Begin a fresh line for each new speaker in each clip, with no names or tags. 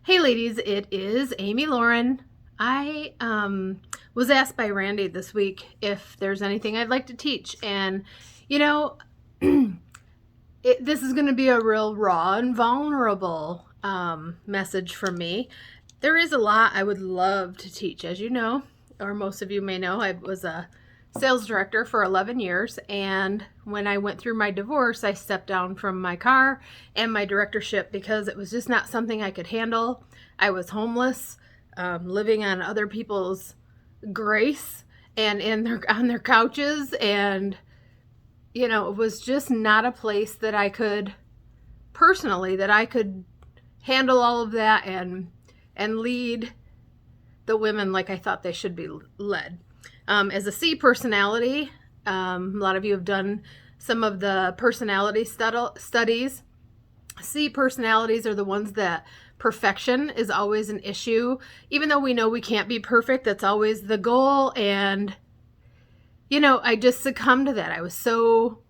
Hey ladies, it is Amy Lauren. I was asked by Randy this week if there's anything I'd like to teach, and you know, this is going to be a real raw and vulnerable message from me. There is a lot I would love to teach, as you know, or most of you may know. I was a sales director for 11 years, and when I went through my divorce, I stepped down from my car and my directorship because it was just not something I could handle. I was homeless, living on other people's grace and on their couches, and it was just not a place that I could handle all of that and lead the women like I thought they should be led. As a C personality, a lot of you have done some of the personality studies. C personalities are the ones that perfection is always an issue. Even though we know we can't be perfect, that's always the goal. And, I just succumbed to that. I was so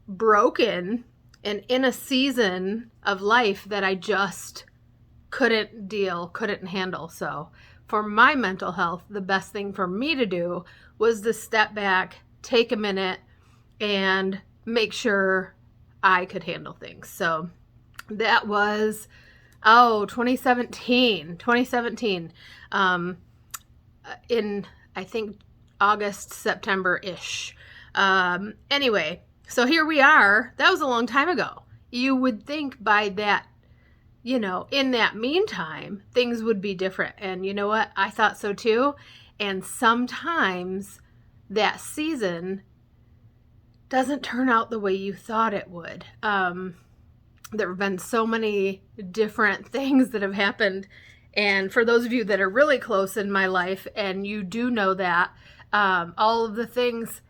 broken and in a season of life that I just couldn't handle. So for my mental health, the best thing for me to do was to step back, take a minute, and make sure I could handle things. So that was 2017 in I think August, September-ish. Anyway, so here we are. That was a long time ago. You would think by that, in that meantime, things would be different. And you know what? I thought so too. And sometimes that season doesn't turn out the way you thought it would. There have been so many different things that have happened. And for those of you that are really close in my life, and you do know that, all of the things,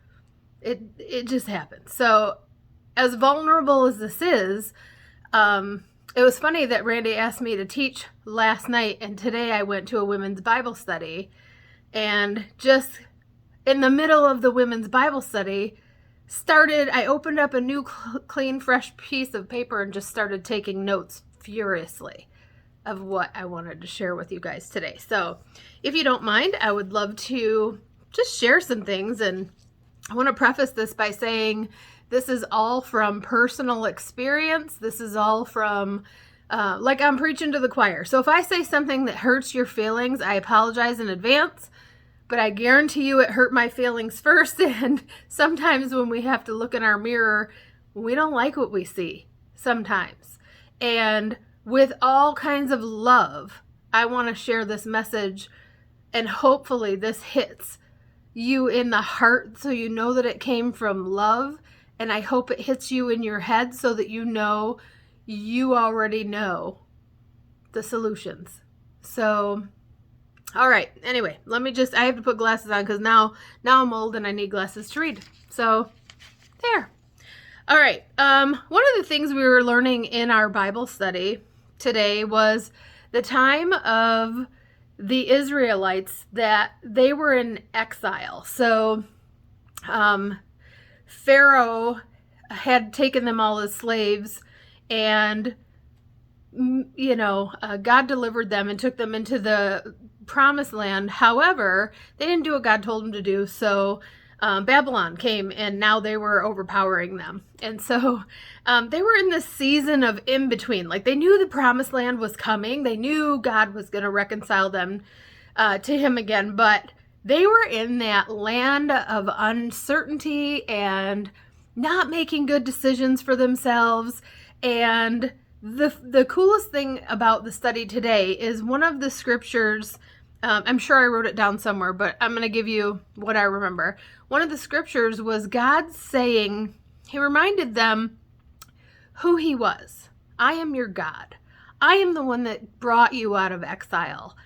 it just happens. So as vulnerable as this is, it was funny that Randy asked me to teach last night, and today I went to a women's Bible study, and just in the middle of the women's Bible study, I opened up a new clean, fresh piece of paper and just started taking notes furiously of what I wanted to share with you guys today. So if you don't mind, I would love to just share some things. And I want to preface this by saying this is all from personal experience. This is all from, like I'm preaching to the choir. So if I say something that hurts your feelings, I apologize in advance. But I guarantee you it hurt my feelings first. And sometimes when we have to look in our mirror, we don't like what we see sometimes. And with all kinds of love, I want to share this message, and hopefully this hits you in the heart so you know that it came from love. And I hope it hits you in your head so that you already know the solutions. So all right. Anyway, I have to put glasses on because now I'm old and I need glasses to read. So there. All right. One of the things we were learning in our Bible study today was the time of the Israelites, that they were in exile. So Pharaoh had taken them all as slaves, and God delivered them and took them into the promised land. However, they didn't do what God told them to do. So Babylon came, and now they were overpowering them. And so they were in this season of in between. Like, they knew the promised land was coming. They knew God was going to reconcile them to him again. But they were in that land of uncertainty and not making good decisions for themselves. And the coolest thing about the study today is one of the scriptures. I'm sure I wrote it down somewhere, but I'm going to give you what I remember. One of the scriptures was God saying, he reminded them who he was. I am your God. I am the one that brought you out of exile.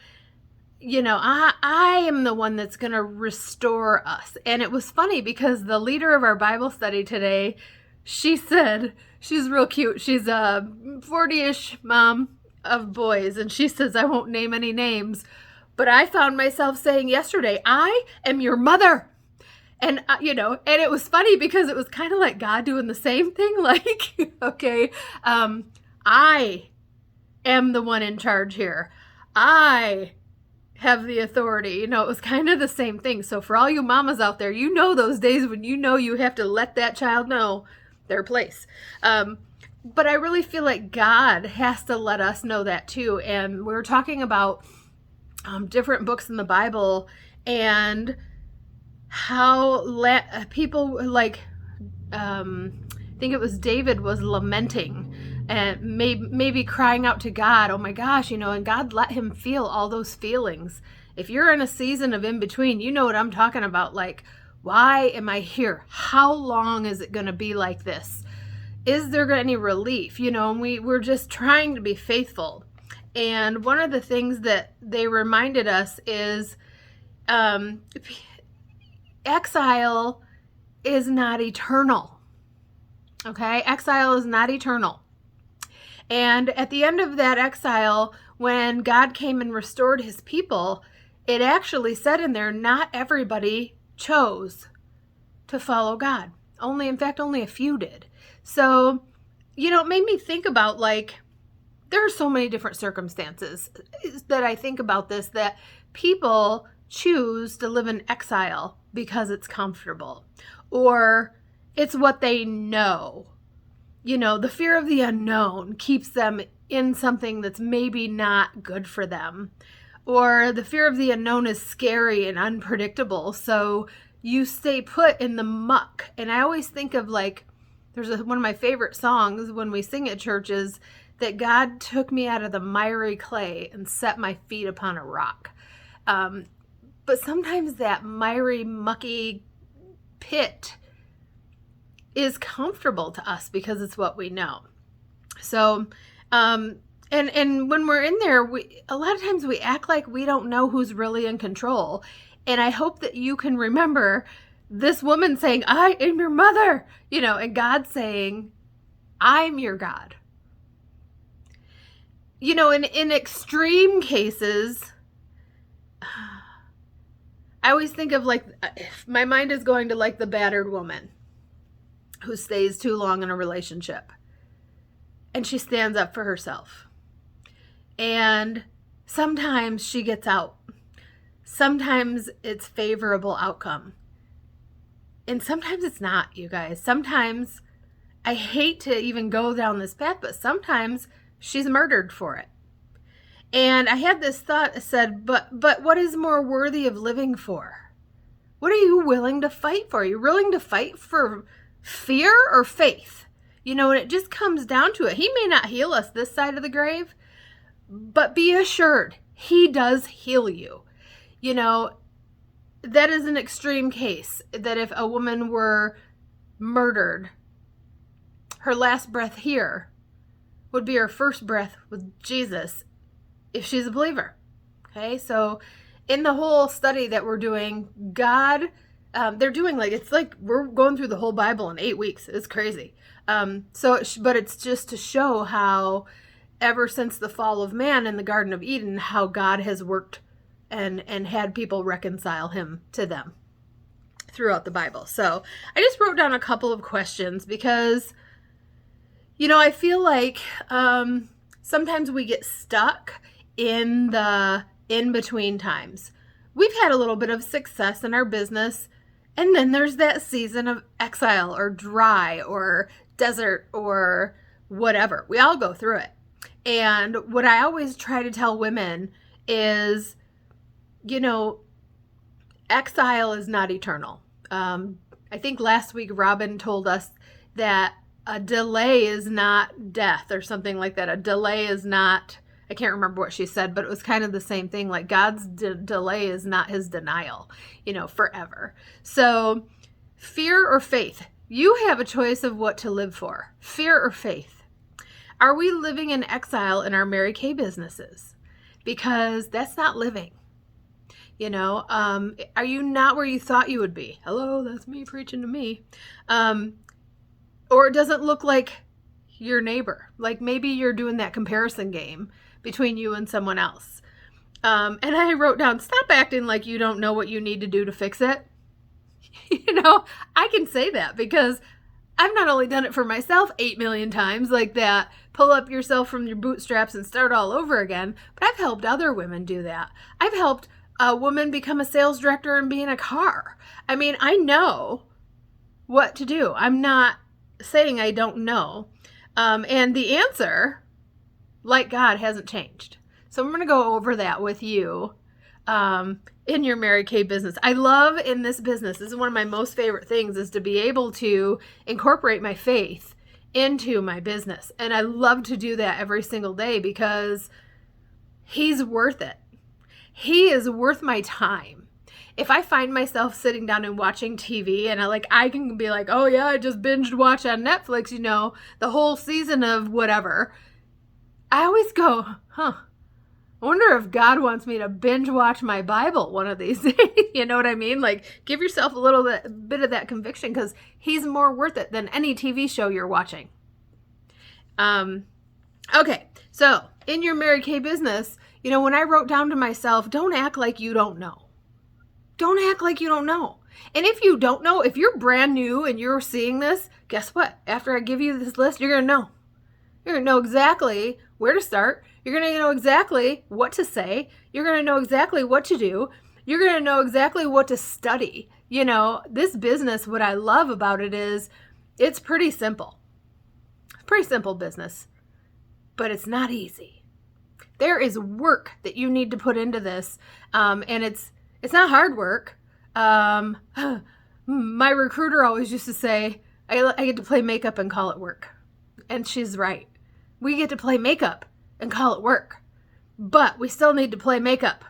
I am the one that's going to restore us. And it was funny because the leader of our Bible study today, she said, she's real cute. She's a 40-ish mom of boys. And she says, I won't name any names, but I found myself saying yesterday, I am your mother. And, and it was funny because it was kind of like God doing the same thing. Like, okay, I am the one in charge here. I have the authority. It was kind of the same thing. So for all you mamas out there, those days when you have to let that child know their place. But I really feel like God has to let us know that too. And we were talking about different books in the Bible and how people like, I think it was David was lamenting and maybe crying out to God, oh my gosh, and God let him feel all those feelings. If you're in a season of in between, you know what I'm talking about. Like, why am I here? How long is it going to be like this? Is there any relief? And we're just trying to be faithful. And one of the things that they reminded us is exile is not eternal. Okay? Exile is not eternal. And at the end of that exile, when God came and restored his people, it actually said in there, not everybody chose to follow God. In fact, only a few did. So, it made me think about, like, there are so many different circumstances that I think about this, that people choose to live in exile because it's comfortable or it's what they know. The fear of the unknown keeps them in something that's maybe not good for them, or the fear of the unknown is scary and unpredictable. So you stay put in the muck. And I always think of, like, there's one of my favorite songs when we sing at church is that God took me out of the miry clay and set my feet upon a rock. But sometimes that miry, mucky pit is comfortable to us because it's what we know. So, and when we're in there, a lot of times we act like we don't know who's really in control. And I hope that you can remember this woman saying, I am your mother, and God saying, I'm your God. In extreme cases, I always think of, like, my mind is going to, like, the battered woman who stays too long in a relationship and she stands up for herself. And sometimes she gets out. Sometimes it's favorable outcome. And sometimes it's not, you guys. Sometimes, I hate to even go down this path, but sometimes she's murdered for it. And I had this thought, I said, but what is more worthy of living for? What are you willing to fight for? Are you willing to fight for fear or faith? And it just comes down to it. He may not heal us this side of the grave, but be assured, he does heal you. That is an extreme case, that if a woman were murdered, her last breath here would be her first breath with Jesus if she's a believer. Okay, so in the whole study that we're doing, God, they're doing, like, it's like we're going through the whole Bible in 8 weeks. It's crazy. But it's just to show how ever since the fall of man in the Garden of Eden, how God has worked and had people reconcile him to them throughout the Bible. So I just wrote down a couple of questions because, I feel like sometimes we get stuck in the in-between times. We've had a little bit of success in our business, and then there's that season of exile or dry or desert or whatever. We all go through it. And what I always try to tell women is, exile is not eternal. I think last week Robin told us that a delay is not death or something like that. A delay is not, I can't remember what she said, but it was kind of the same thing. Like, God's delay is not his denial, forever. So fear or faith, you have a choice of what to live for, fear or faith. Are we living in exile in our Mary Kay businesses? Because that's not living. Are you not where you thought you would be? Hello, that's me preaching to me. Or it doesn't look like your neighbor. Like, maybe you're doing that comparison game between you and someone else. And I wrote down, stop acting like you don't know what you need to do to fix it. I can say that because I've not only done it for myself 8 million times, like that, pull up yourself from your bootstraps and start all over again, but I've helped other women do that. I've helped a woman become a sales director and be in a car. I mean, I know what to do. I'm not saying I don't know. And the answer, like God, hasn't changed. So I'm going to go over that with you in your Mary Kay business. I love in this business, this is one of my most favorite things, is to be able to incorporate my faith into my business. And I love to do that every single day because he's worth it. He is worth my time. If I find myself sitting down and watching TV and I can be like, oh yeah, I just binged watch on Netflix, the whole season of whatever. I always go, I wonder if God wants me to binge watch my Bible one of these days. You know what I mean? Like, give yourself a little bit of that conviction because he's more worth it than any TV show you're watching. Okay, so in your Mary Kay business, when I wrote down to myself, don't act like you don't know. Don't act like you don't know. And if you don't know, if you're brand new and you're seeing this, guess what? After I give you this list, you're going to know. You're going to know exactly where to start. You're going to know exactly what to say. You're going to know exactly what to do. You're going to know exactly what to study. This business, what I love about it is it's pretty simple. Pretty simple business, but it's not easy. There is work that you need to put into this, and it's not hard work. My recruiter always used to say, I get to play makeup and call it work. And she's right. We get to play makeup and call it work. But we still need to play makeup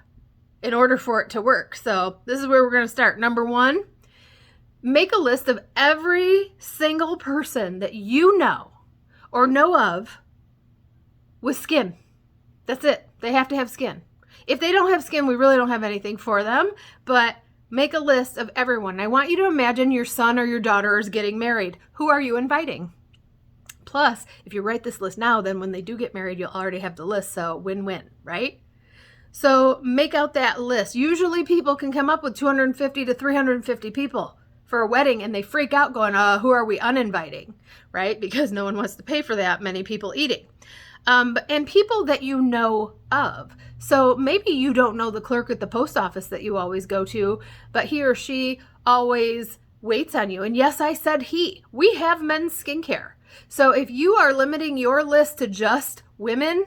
in order for it to work. So this is where we're going to start. Number 1, make a list of every single person that you know or know of with skin. That's it. They have to have skin. If they don't have skin, we really don't have anything for them. But make a list of everyone. I want you to imagine your son or your daughter is getting married. Who are you inviting? Plus, if you write this list now, then when they do get married, you'll already have the list. So win-win, right? So make out that list. Usually people can come up with 250 to 350 people for a wedding and they freak out going, who are we uninviting, right? Because no one wants to pay for that many people eating. And people that you know of. So maybe you don't know the clerk at the post office that you always go to, but he or she always waits on you. And yes, I said he. We have men's skincare. So if you are limiting your list to just women,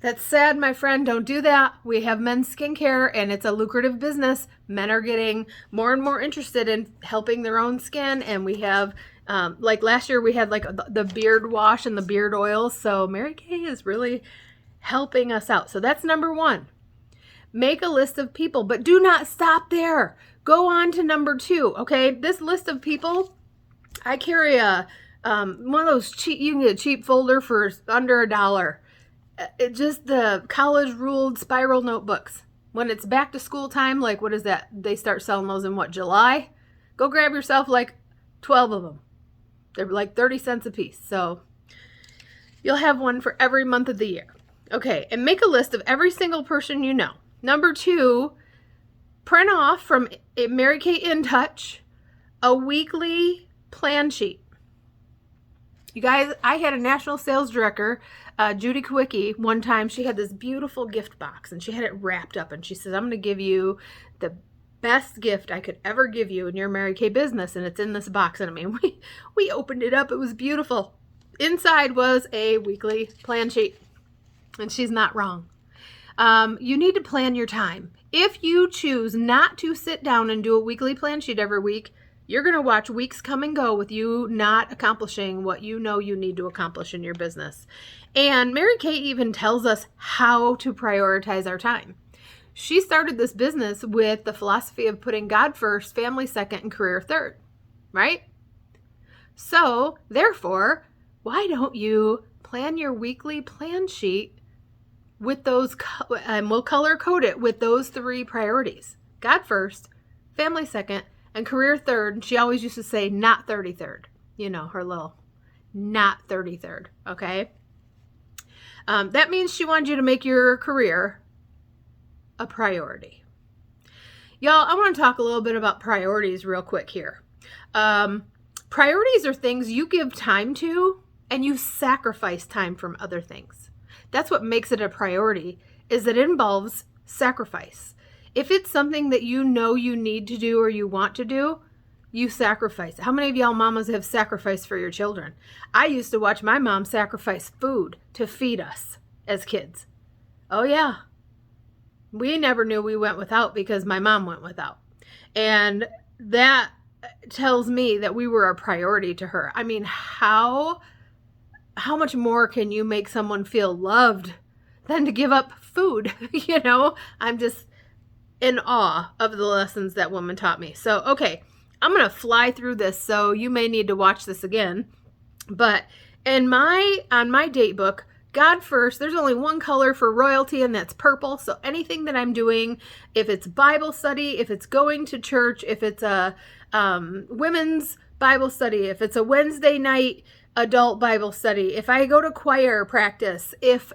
that's sad, my friend. Don't do that. We have men's skincare and it's a lucrative business. Men are getting more and more interested in helping their own skin. And we have, like last year, we had like the beard wash and the beard oils. So Mary Kay is really helping us out. So that's number 1. Make a list of people, but do not stop there. Go on to number 2. Okay. This list of people, I carry one of those cheap, you can get a cheap folder for under $1. It just the college ruled spiral notebooks. When it's back to school time, like what is that? They start selling those in July? Go grab yourself like 12 of them. They're like 30 cents a piece. So you'll have one for every month of the year. Okay. And make a list of every single person you know. Number 2, print off from Mary Kay In Touch a weekly plan sheet. You guys, I had a national sales director, Judy Kowicki, one time. She had this beautiful gift box and she had it wrapped up and she said, I'm going to give you the best gift I could ever give you in your Mary Kay business, and it's in this box. And I mean, we opened it up. It was beautiful. Inside was a weekly plan sheet, and she's not wrong. You need to plan your time. If you choose not to sit down and do a weekly plan sheet every week, you're going to watch weeks come and go with you not accomplishing what you know you need to accomplish in your business. And Mary Kay even tells us how to prioritize our time. She started this business with the philosophy of putting God first, family second, and career third, right? So, therefore, why don't you plan your weekly plan sheet with those, and we'll color code it with those 3 priorities. God first, family second, and career third. She always used to say, not 33rd. Her little, not 33rd, okay? That means she wanted you to make your career a priority. Y'all, I want to talk a little bit about priorities real quick here. Priorities are things you give time to and you sacrifice time from other things. That's what makes it a priority, is that it involves sacrifice. If it's something that you know you need to do or you want to do, you sacrifice. How many of y'all mamas have sacrificed for your children? I used to watch my mom sacrifice food to feed us as kids. Oh yeah. We never knew we went without because my mom went without. And that tells me that we were a priority to her. I mean, how much more can you make someone feel loved than to give up food? You know, I'm just in awe of the lessons that woman taught me. So, okay, I'm going to fly through this, so you may need to watch this again. But on my date book, God first, there's only one color for royalty, and that's purple. So anything that I'm doing, if it's Bible study, if it's going to church, if it's a women's Bible study, if it's a Wednesday night adult Bible study, if I go to choir practice, if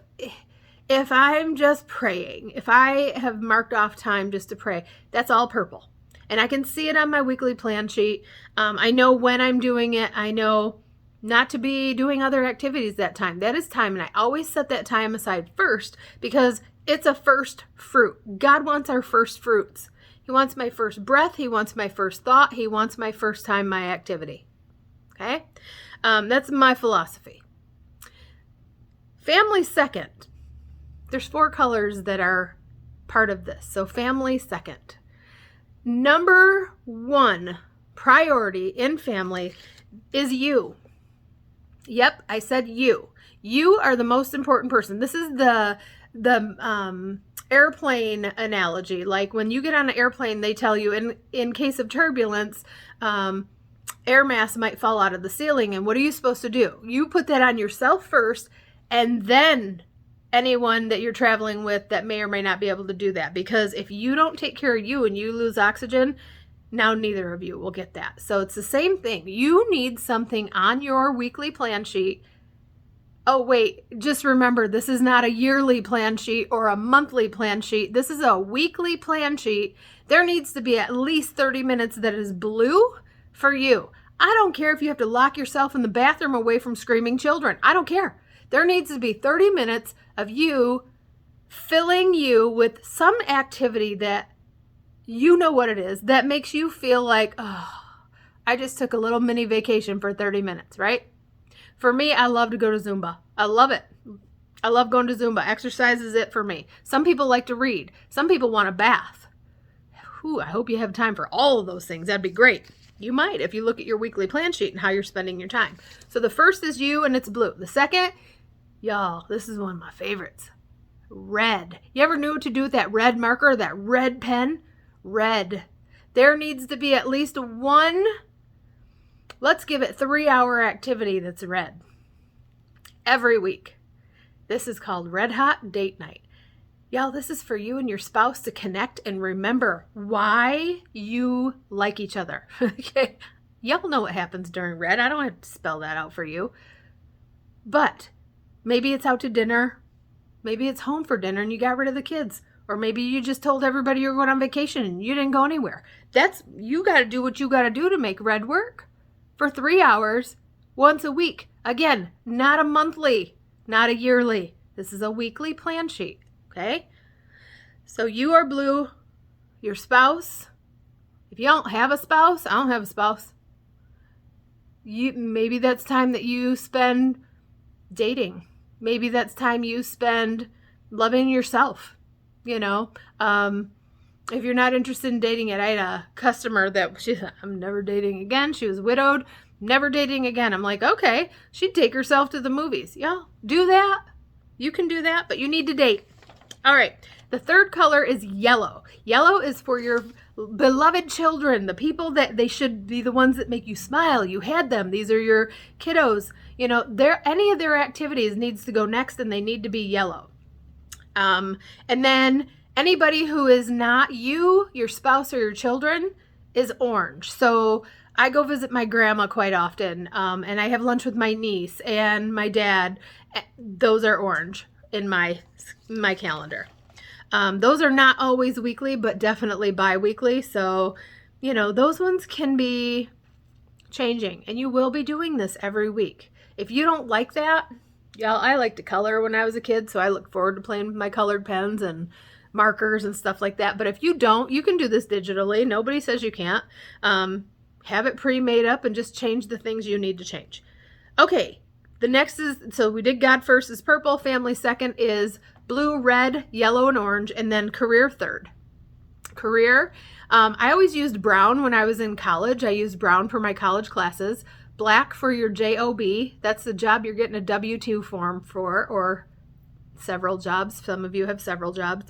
I'm just praying, if I have marked off time just to pray, that's all purple. And I can see it on my weekly plan sheet. I know when I'm doing it. I know not to be doing other activities that time. That is time. And I always set that time aside first because it's a first fruit. God wants our first fruits. He wants my first breath. He wants my first thought. He wants my first time, my activity. Okay? That's my philosophy. Family second. There's 4 colors that are part of this. So family second. Number 1 priority in family is you. Yep, I said you. You are the most important person. This is the airplane analogy. Like when you get on an airplane, they tell you in case of turbulence, air mass might fall out of the ceiling. And what are you supposed to do? You put that on yourself first, and then anyone that you're traveling with that may or may not be able to do that. Because if you don't take care of you and you lose oxygen, now neither of you will get that. So it's the same thing. You need something on your weekly plan sheet. Oh, wait, just remember, this is not a yearly plan sheet or a monthly plan sheet. This is a weekly plan sheet. There needs to be at least 30 minutes that is blue for you. I don't care if you have to lock yourself in the bathroom away from screaming children. I don't care. There needs to be 30 minutes of you filling you with some activity that you know what it is, that makes you feel like, oh, I just took a little mini vacation for 30 minutes, right? For me, I love to go to Zumba. I love it. I love going to Zumba. Exercise is it for me. Some people like to read. Some people want a bath. Whew, I hope you have time for all of those things. That'd be great. You might if you look at your weekly plan sheet and how you're spending your time. So the first is you, and it's blue. The second, y'all, this is one of my favorites. Red. You ever knew what to do with that red marker, that red pen? Red. There needs to be at least one, let's give it 3-hour activity that's red every week. This is called Red Hot Date Night. Y'all, this is for you and your spouse to connect and remember why you like each other. Okay? Y'all know what happens during red. I don't have to spell that out for you. But maybe it's out to dinner. Maybe it's home for dinner and you got rid of the kids. Or maybe you just told everybody you're going on vacation and you didn't go anywhere. You got to do what you got to do to make red work for 3 hours once a week. Again, not a monthly, not a yearly. This is a weekly plan sheet. Okay? So you are blue. Your spouse, if you don't have a spouse, I don't have a spouse. Maybe that's time that you spend dating. Maybe that's time you spend loving yourself. You know, if you're not interested in dating it, I had a customer that she said, I'm never dating again. She was widowed, never dating again. I'm like, okay, she'd take herself to the movies. Yeah, do that. You can do that, but you need to date. All right. The third color is yellow. Yellow is for your beloved children, the people that they should be the ones that make you smile. You had them. These are your kiddos. You know, any of their activities needs to go next, and they need to be yellow. And then anybody who is not you, your spouse, or your children is orange. So I go visit my grandma quite often, and I have lunch with my niece and my dad. Those are orange in my calendar. Those are not always weekly, but definitely bi-weekly. So, you know, those ones can be changing, and you will be doing this every week. If you don't like that, yeah, I like to color when I was a kid, so I look forward to playing with my colored pens and markers and stuff like that. But if you don't, you can do this digitally. Nobody says you can't. Have it pre-made up and just change the things you need to change. Okay, the next is, so we did God first is purple, family second is blue, red, yellow, and orange, and then career third. Career, I always used brown when I was in college. I used brown for my college classes. Black for your job. That's the job you're getting a W-2 form for, or several jobs. Some of you have several jobs.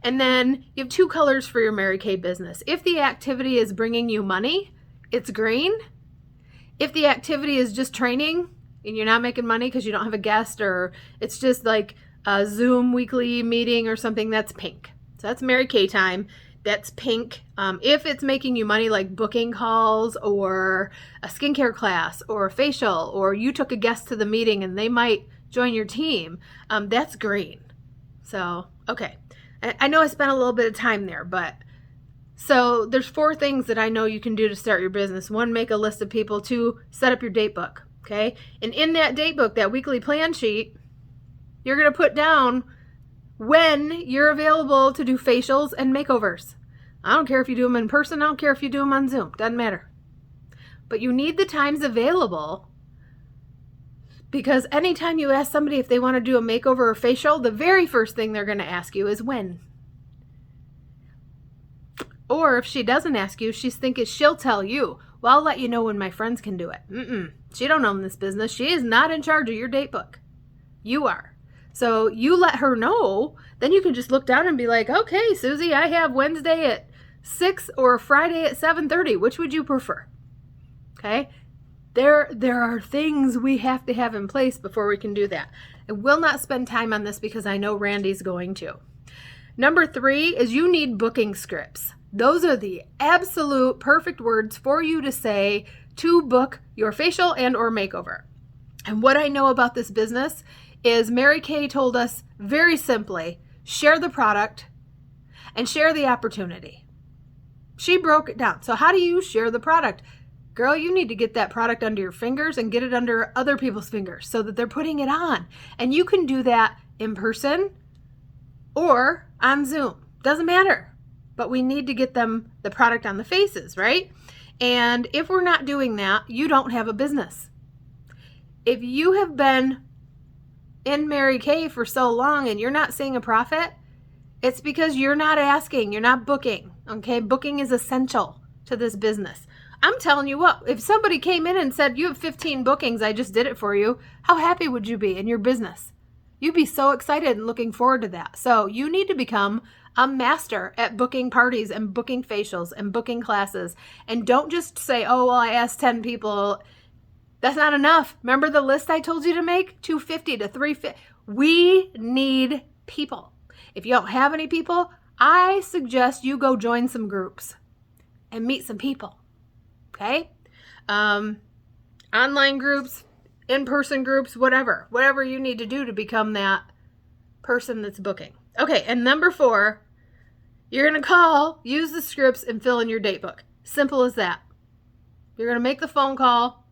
And then you have 2 colors for your Mary Kay business. If the activity is bringing you money, it's green. If the activity is just training and you're not making money because you don't have a guest, or it's just like a Zoom weekly meeting or something, that's pink. So that's Mary Kay time. That's pink. If it's making you money, like booking calls or a skincare class or a facial, or you took a guest to the meeting and they might join your team, that's green. So, okay. I know I spent a little bit of time there, but so there's 4 things that I know you can do to start your business. 1, make a list of people. 2, set up your date book. Okay. And in that date book, that weekly plan sheet, you're going to put down when you're available to do facials and makeovers. I don't care if you do them in person. I don't care if you do them on Zoom. Doesn't matter. But you need the times available, because anytime you ask somebody if they want to do a makeover or facial, the very first thing they're going to ask you is when. Or if she doesn't ask you, she'll tell you, well, I'll let you know when my friends can do it. She don't own this business. She is not in charge of your date book. You are. So you let her know, then you can just look down and be like, okay, Susie, I have Wednesday at 6 or Friday at 7:30. Which would you prefer? Okay. There are things we have to have in place before we can do that. I will not spend time on this because I know Randy's going to. Number 3 is you need booking scripts. Those are the absolute perfect words for you to say to book your facial and or makeover. And what I know about this business is Mary Kay told us very simply, share the product and share the opportunity. She broke it down. So how do you share the product? Girl, you need to get that product under your fingers and get it under other people's fingers so that they're putting it on. And you can do that in person or on Zoom. Doesn't matter. But we need to get them the product on the faces, right? And if we're not doing that, you don't have a business. If you have been in Mary Kay for so long and you're not seeing a profit, it's because you're not asking, you're not booking. Okay, booking is essential to this business. I'm telling you what, if somebody came in and said, you have 15 bookings, I just did it for you, how happy would you be in your business? You'd be so excited and looking forward to that. So you need to become a master at booking parties and booking facials and booking classes. And don't just say, oh, well, I asked 10 people. That's not enough. Remember the list I told you to make? 250 to 350. We need people. If you don't have any people, I suggest you go join some groups and meet some people. Okay? Online groups, in-person groups, whatever you need to do to become that person that's booking. Okay, and number 4, you're going to call, use the scripts, and fill in your date book. Simple as that. You're going to make the phone call,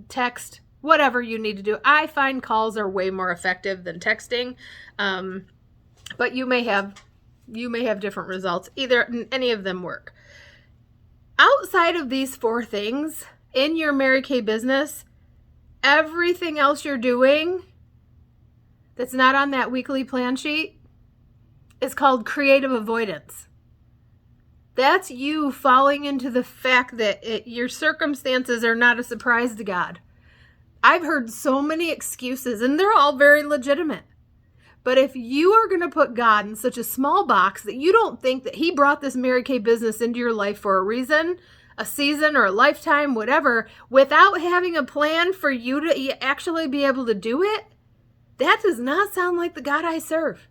text, whatever you need to do. I find calls are way more effective than texting, but you may have different results. Any of them work. Outside of these 4 things in your Mary Kay business, everything else you're doing that's not on that weekly plan sheet is called creative avoidance. That's you falling into the fact that your circumstances are not a surprise to God. I've heard so many excuses, and they're all very legitimate. But if you are going to put God in such a small box that you don't think that he brought this Mary Kay business into your life for a reason, a season or a lifetime, whatever, without having a plan for you to actually be able to do it, that does not sound like the God I serve.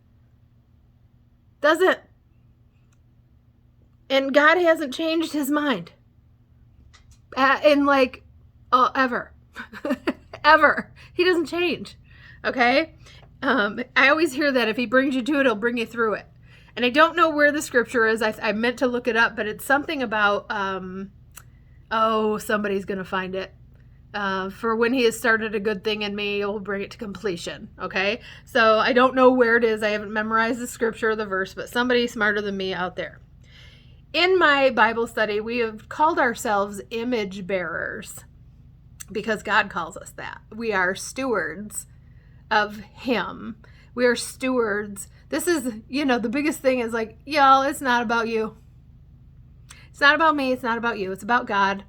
Doesn't. And God hasn't changed his mind. Ever. Ever. He doesn't change. Okay? I always hear that if he brings you to it, he'll bring you through it. And I don't know where the scripture is. I meant to look it up, but it's something about, oh, somebody's going to find it. For when he has started a good thing in me, he'll bring it to completion. Okay? So I don't know where it is. I haven't memorized the scripture or the verse, but somebody smarter than me out there. In my Bible study, we have called ourselves image bearers because God calls us that. We are stewards of Him. We are stewards. This is, the biggest thing is like, y'all, it's not about you. It's not about me. It's not about you. It's about God,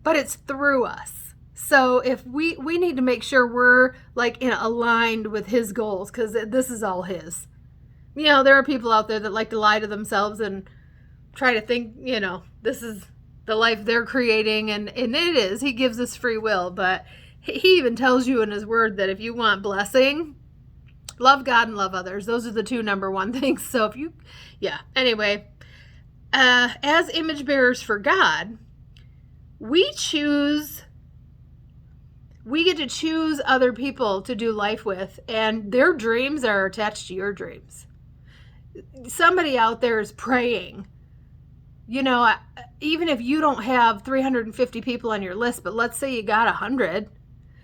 but it's through us. So if we need to make sure we're like aligned with His goals, because this is all His. There are people out there that like to lie to themselves and try to think, this is the life they're creating, and it is. He gives us free will, but He even tells you in His word that if you want blessing, love God and love others. Those are the two number one things. So anyway, as image bearers for God, we get to choose other people to do life with, and their dreams are attached to your dreams. Somebody out there is praying. Even if you don't have 350 people on your list, but let's say you got 100,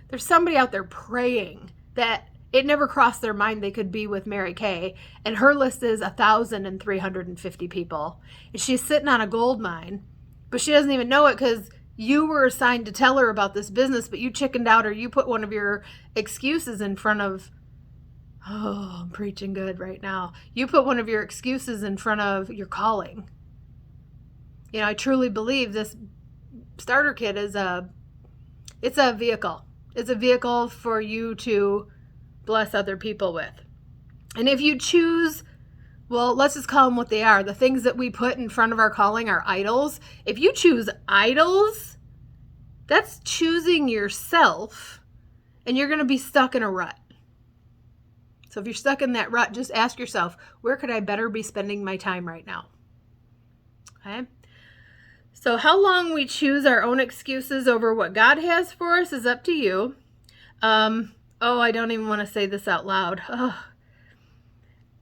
there's somebody out there praying that it never crossed their mind they could be with Mary Kay, and her list is 1,350 people. And she's sitting on a gold mine, but she doesn't even know it because you were assigned to tell her about this business, but you chickened out, or you put one of your excuses in front of, oh, I'm preaching good right now. You put one of your excuses in front of your calling. I truly believe this starter kit is it's a vehicle. It's a vehicle for you to bless other people with. And if you choose, well, let's just call them what they are. The things that we put in front of our calling are idols. If you choose idols, that's choosing yourself, and you're going to be stuck in a rut. So if you're stuck in that rut, just ask yourself, where could I better be spending my time right now? Okay. So how long we choose our own excuses over what God has for us is up to you. I don't even want to say this out loud.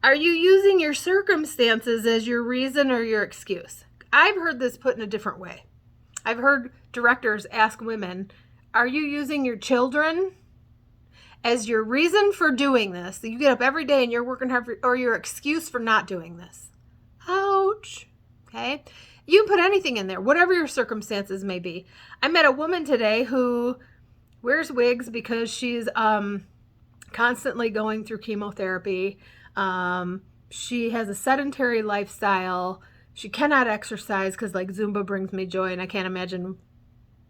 Are you using your circumstances as your reason or your excuse? I've heard this put in a different way. I've heard directors ask women, are you using your children as your reason for doing this? So you get up every day and you're working hard or your excuse for not doing this. Ouch. Okay. You can put anything in there, whatever your circumstances may be. I met a woman today who wears wigs because she's constantly going through chemotherapy. She has a sedentary lifestyle. She cannot exercise because like Zumba brings me joy and I can't imagine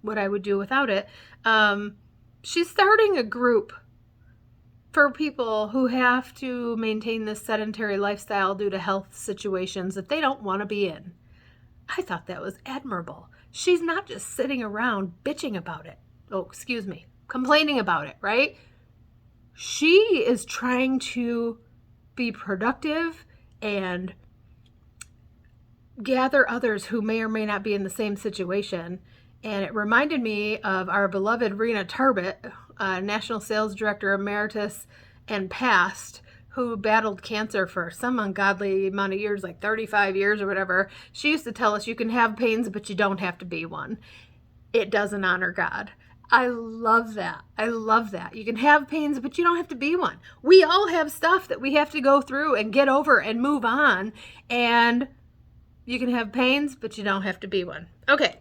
what I would do without it. She's starting a group for people who have to maintain this sedentary lifestyle due to health situations that they don't want to be in. I thought that was admirable. She's not just sitting around bitching about it. Complaining about it, right? She is trying to be productive and gather others who may or may not be in the same situation. And it reminded me of our beloved Rena Tarbett, National Sales Director Emeritus and past, who battled cancer for some ungodly amount of years, like 35 years or whatever. She used to tell us you can have pains, but you don't have to be one. It doesn't honor God. I love that. I love that. You can have pains, but you don't have to be one. We all have stuff that we have to go through and get over and move on. And you can have pains, but you don't have to be one. Okay.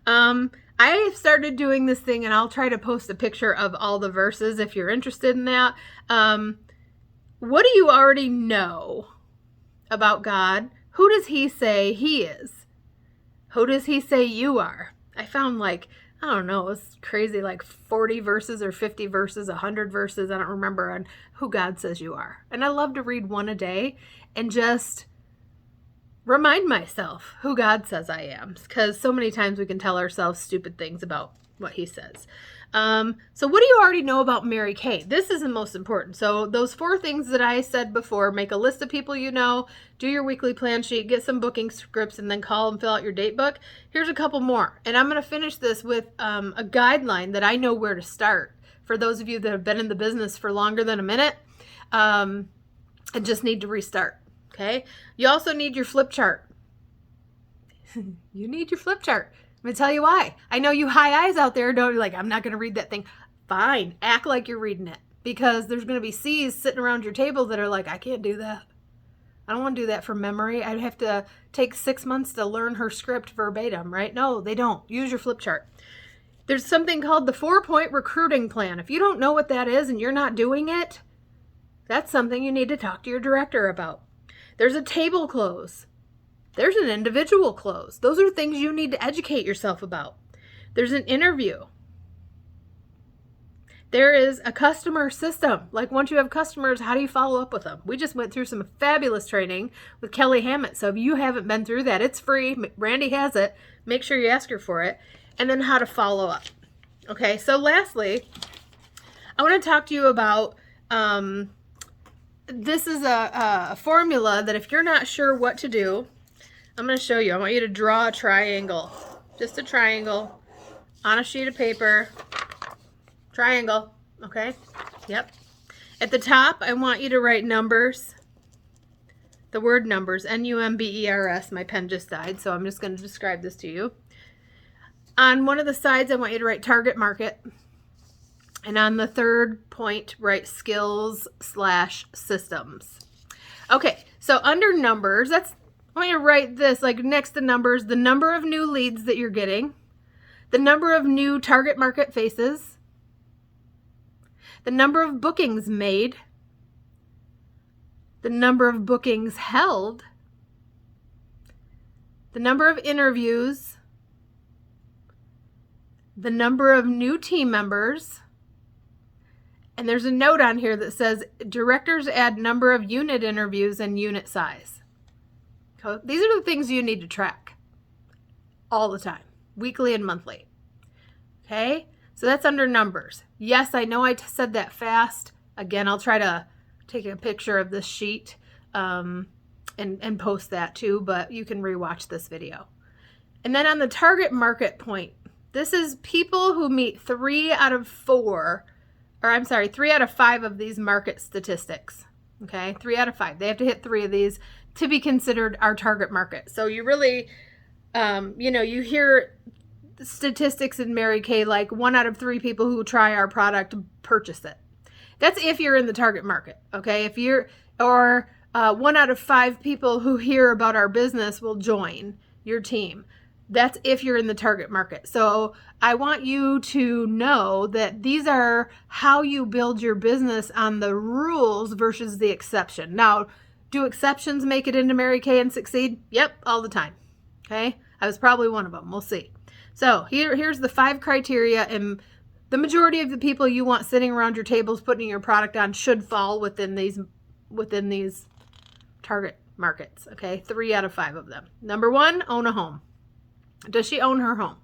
I started doing this thing, and I'll try to post a picture of all the verses if you're interested in that. What do you already know about God? Who does He say He is? Who does He say you are? I found it's crazy, like 40 verses or 50 verses, 100 verses, I don't remember, on who God says you are. And I love to read one a day and just remind myself who God says I am, because so many times we can tell ourselves stupid things about what He says. So what do you already know about Mary Kay? This is the most important. So those 4 things that I said before: make a list of people you know, do your weekly plan sheet, get some booking scripts, and then call and fill out your date book. Here's a couple more. And I'm going to finish this with a guideline that I know where to start for those of you that have been in the business for longer than a minute and just need to restart. Okay. You also need your flip chart. You need your flip chart. Let me tell you why. I know you high eyes out there don't like, I'm not going to read that thing. Fine. Act like you're reading it, because there's going to be C's sitting around your table that are like, I can't do that. I don't want to do that from memory. I'd have to take 6 months to learn her script verbatim, right? No, they don't. Use your flip chart. There's something called the 4-point recruiting plan. If you don't know what that is and you're not doing it, that's something you need to talk to your director about. There's a table close. There's an individual close. Those are things you need to educate yourself about. There's an interview. There is a customer system. Like, once you have customers, how do you follow up with them? We just went through some fabulous training with Kelly Hammett. So if you haven't been through that, it's free. Randy has it. Make sure you ask her for it. And then how to follow up. Okay, so lastly, I want to talk to you about, this is a formula that if you're not sure what to do, I'm going to show you. I want you to draw a triangle. Just a triangle on a sheet of paper. Triangle, okay? Yep. At the top, I want you to write numbers. The word numbers, N-U-M-B-E-R-S. My pen just died, so I'm just going to describe this to you. On one of the sides, I want you to write target market. And on the third point, write skills/systems. Okay, so under numbers, I want you to write this, like next to numbers, the number of new leads that you're getting, the number of new target market faces, the number of bookings made, the number of bookings held, the number of interviews, the number of new team members, and there's a note on here that says directors add number of unit interviews and unit size. So these are the things you need to track all the time, weekly and monthly. Okay? So that's under numbers. Yes, I know I said that fast. Again, I'll try to take a picture of this sheet and post that too, but you can rewatch this video. And then on the target market point, this is people who meet 3 out of 5 of these market statistics. Okay, 3 out of 5. They have to hit 3 of these to be considered our target market. So you really, you hear statistics in Mary Kay, like 1 out of 3 people who try our product purchase it. That's if you're in the target market, okay? If you're, or 1 out of 5 people who hear about our business will join your team. That's if you're in the target market. So I want you to know that these are how you build your business on the rules versus the exception. Now, do exceptions make it into Mary Kay and succeed? Yep, all the time. Okay? I was probably one of them. We'll see. So here's the 5 criteria, and the majority of the people you want sitting around your tables putting your product on should fall within these target markets. Okay? 3 out of 5 of them. Number 1, own a home. Does she own her home?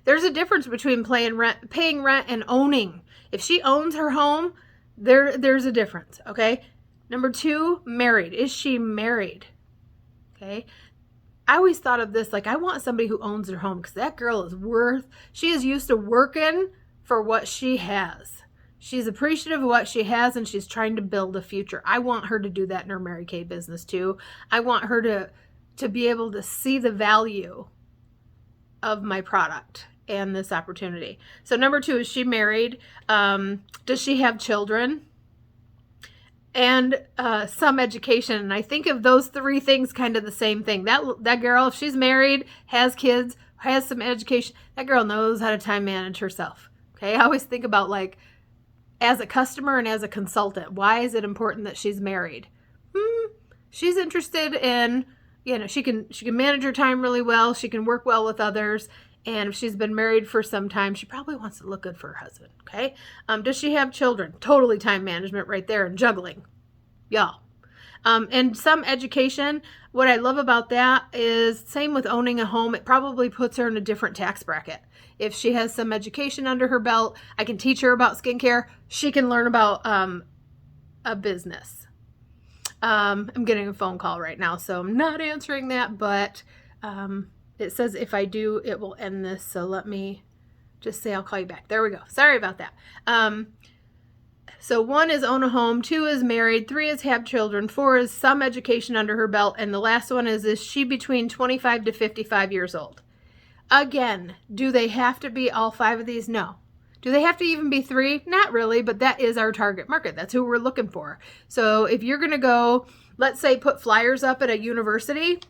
There's a difference between paying rent and owning. If she owns her home, there's a difference, okay? Number 2, married. Is she married? Okay? I always thought of this, like, I want somebody who owns their home, because that girl she is used to working for what she has. She's appreciative of what she has, and she's trying to build a future. I want her to do that in her Mary Kay business too. I want her to be able to see the value of my product and this opportunity. So number 2, is she married? Does she have children? And some education. And I think of those 3 things kind of the same thing. That girl, if she's married, has kids, has some education, that girl knows how to time manage herself. Okay, I always think about, like, as a customer and as a consultant, why is it important that she's married? She's interested in, she can manage her time really well. She can work well with others. And if she's been married for some time, she probably wants to look good for her husband, okay? Does she have children? Totally time management right there, and juggling. Y'all. And some education. What I love about that is, same with owning a home, it probably puts her in a different tax bracket. If she has some education under her belt, I can teach her about skincare. She can learn about a business. I'm getting a phone call right now, so I'm not answering that, but it says if I do, it will end this. So let me just say I'll call you back. There we go. Sorry about that. So 1 is own a home, 2 is married, 3 is have children, 4 is some education under her belt, and the last one is she between 25 to 55 years old? Again, do they have to be all 5 of these? No. Do they have to even be 3? Not really, but that is our target market. That's who we're looking for. So if you're going to go, let's say, put flyers up at a university,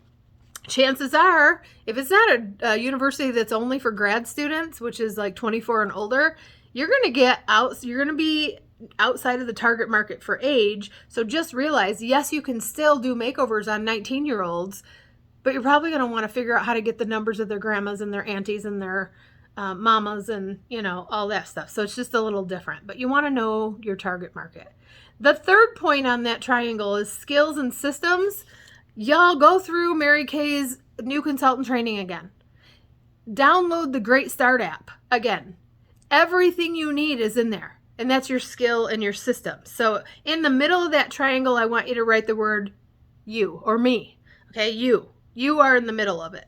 chances are, if it's not a university that's only for grad students, which is like 24 and older, you're going to be outside of the target market for age. So just realize, yes, you can still do makeovers on 19-year-olds, but you're probably going to want to figure out how to get the numbers of their grandmas and their aunties and their mamas and, all that stuff. So it's just a little different, but you want to know your target market. The third point on that triangle is skills and systems. Y'all go through Mary Kay's new consultant training again. Download the Great Start app again. Everything you need is in there, and that's your skill and your system. So in the middle of that triangle, I want you to write the word you or me. Okay, you. You are in the middle of it.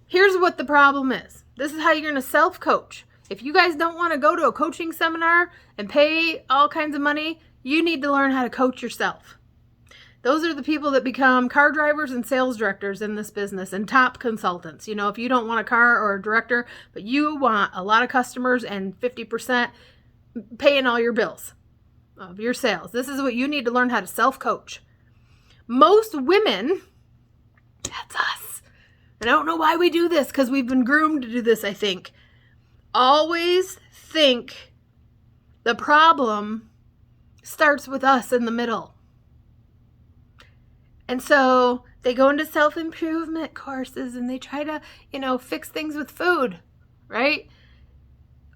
Here's what the problem is. This is how you're going to self-coach. If you guys don't want to go to a coaching seminar and pay all kinds of money, you need to learn how to coach yourself. Those are the people that become car drivers and sales directors in this business and top consultants. If you don't want a car or a director, but you want a lot of customers and 50% paying all your bills of your sales, this is what you need to learn how to self-coach. Most women, that's us. I don't know why we do this, because we've been groomed to do this, I think. Always think the problem starts with us in the middle. And so they go into self-improvement courses and they try to, fix things with food, right?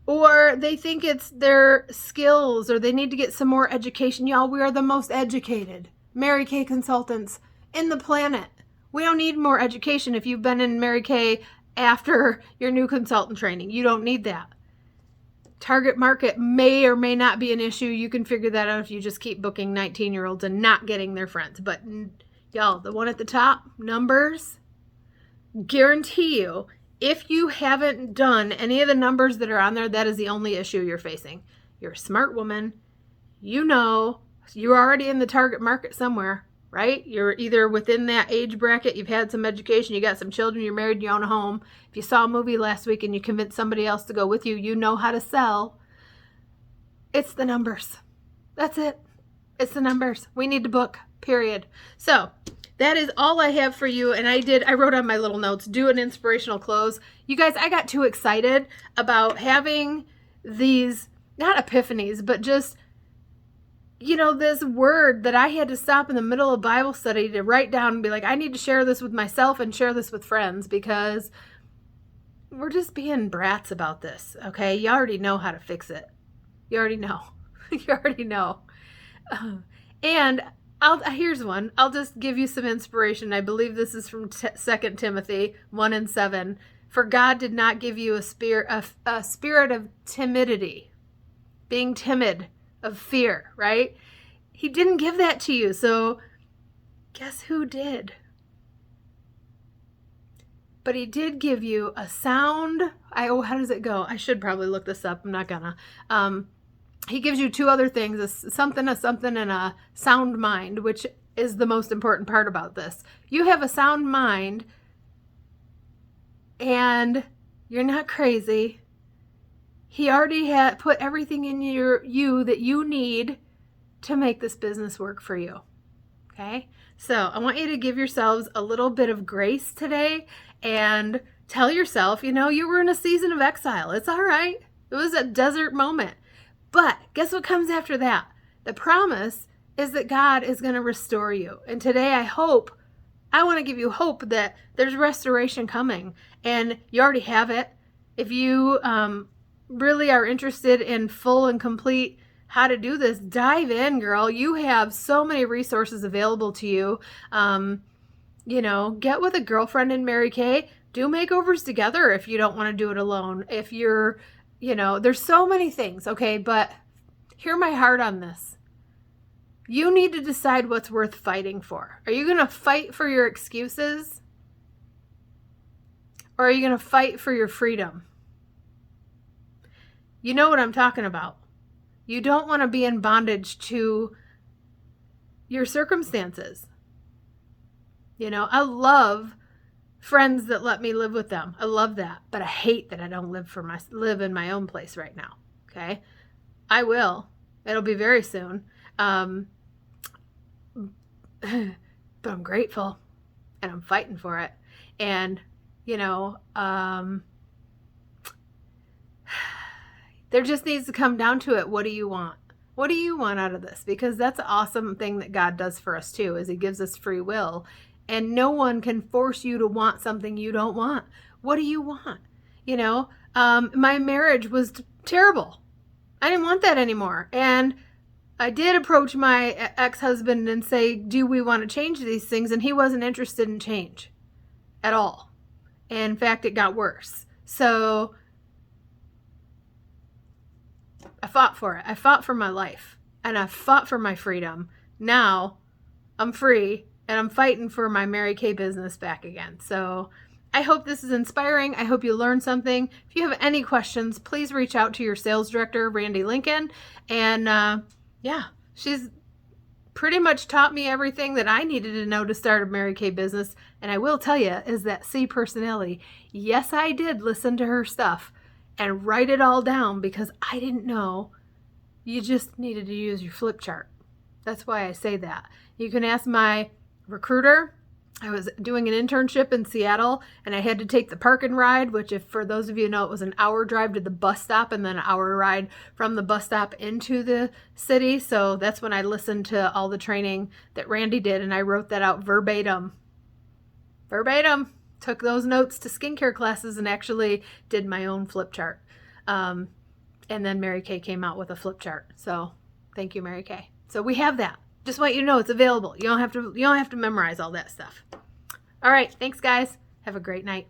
Or they think it's their skills, or they need to get some more education. Y'all, we are the most educated Mary Kay consultants in the planet. We don't need more education if you've been in Mary Kay after your new consultant training. You don't need that. Target market may or may not be an issue. You can figure that out if you just keep booking 19-year-olds and not getting their friends. But y'all, the one at the top, numbers, guarantee you, if you haven't done any of the numbers that are on there, that is the only issue you're facing. You're a smart woman. You're already in the target market somewhere, right? You're either within that age bracket, you've had some education, you got some children, you're married, you own a home. If you saw a movie last week and you convinced somebody else to go with you, you know how to sell. It's the numbers. That's it. It's the numbers. We need to book, period. So that is all I have for you. And I wrote on my little notes, do an inspirational close. You guys, I got too excited about having these, not epiphanies, but just, this word that I had to stop in the middle of Bible study to write down and be like, I need to share this with myself and share this with friends, because we're just being brats about this. Okay. You already know how to fix it. You already know. You already know. And here's one. I'll just give you some inspiration. I believe this is from 2 Timothy 1:7. For God did not give you a spirit of timidity, being timid, of fear, right? He didn't give that to you. So guess who did? But he did give you a sound. How does it go? I should probably look this up. I'm not gonna. He gives you 2 other things, a something, and a sound mind, which is the most important part about this. You have a sound mind and you're not crazy. He already had put everything in you that you need to make this business work for you. Okay? So I want you to give yourselves a little bit of grace today and tell yourself, you were in a season of exile. It's all right. It was a desert moment. But guess what comes after that? The promise is that God is going to restore you. And today I want to give you hope that there's restoration coming, and you already have it. If you really are interested in full and complete how to do this, dive in, girl. You have so many resources available to you. Get with a girlfriend in Mary Kay. Do makeovers together if you don't want to do it alone. If you're there's so many things, okay? But hear my heart on this. You need to decide what's worth fighting for. Are you going to fight for your excuses? Or are you going to fight for your freedom? You know what I'm talking about. You don't want to be in bondage to your circumstances. I love friends that let me live with them. I love that, but I hate that I don't live in my own place right now. Okay, I will. It'll be very soon. But I'm grateful and I'm fighting for it. And, there just needs to come down to it. What do you want? What do you want out of this? Because that's an awesome thing that God does for us too, is he gives us free will. And no one can force you to want something you don't want. What do you want? My marriage was terrible. I didn't want that anymore. And I did approach my ex-husband and say, do we want to change these things? And he wasn't interested in change at all. And in fact, it got worse. So I fought for it. I fought for my life and I fought for my freedom. Now I'm free and I'm fighting for my Mary Kay business back again. So I hope this is inspiring. I hope you learned something. If you have any questions, please reach out to your sales director, Randy Lincoln. And she's pretty much taught me everything that I needed to know to start a Mary Kay business. And I will tell you, is that C personality. Yes, I did listen to her stuff and write it all down because I didn't know. You just needed to use your flip chart. That's why I say that. You can ask my recruiter. I was doing an internship in Seattle and I had to take the park and ride, which if for those of you know, it was an hour drive to the bus stop and then an hour ride from the bus stop into the city. So that's when I listened to all the training that Randy did and I wrote that out verbatim. Took those notes to skincare classes and actually did my own flip chart. And then Mary Kay came out with a flip chart. So thank you, Mary Kay. So we have that. Just want you to know it's available. You don't have to memorize all that stuff. All right. Thanks, guys. Have a great night.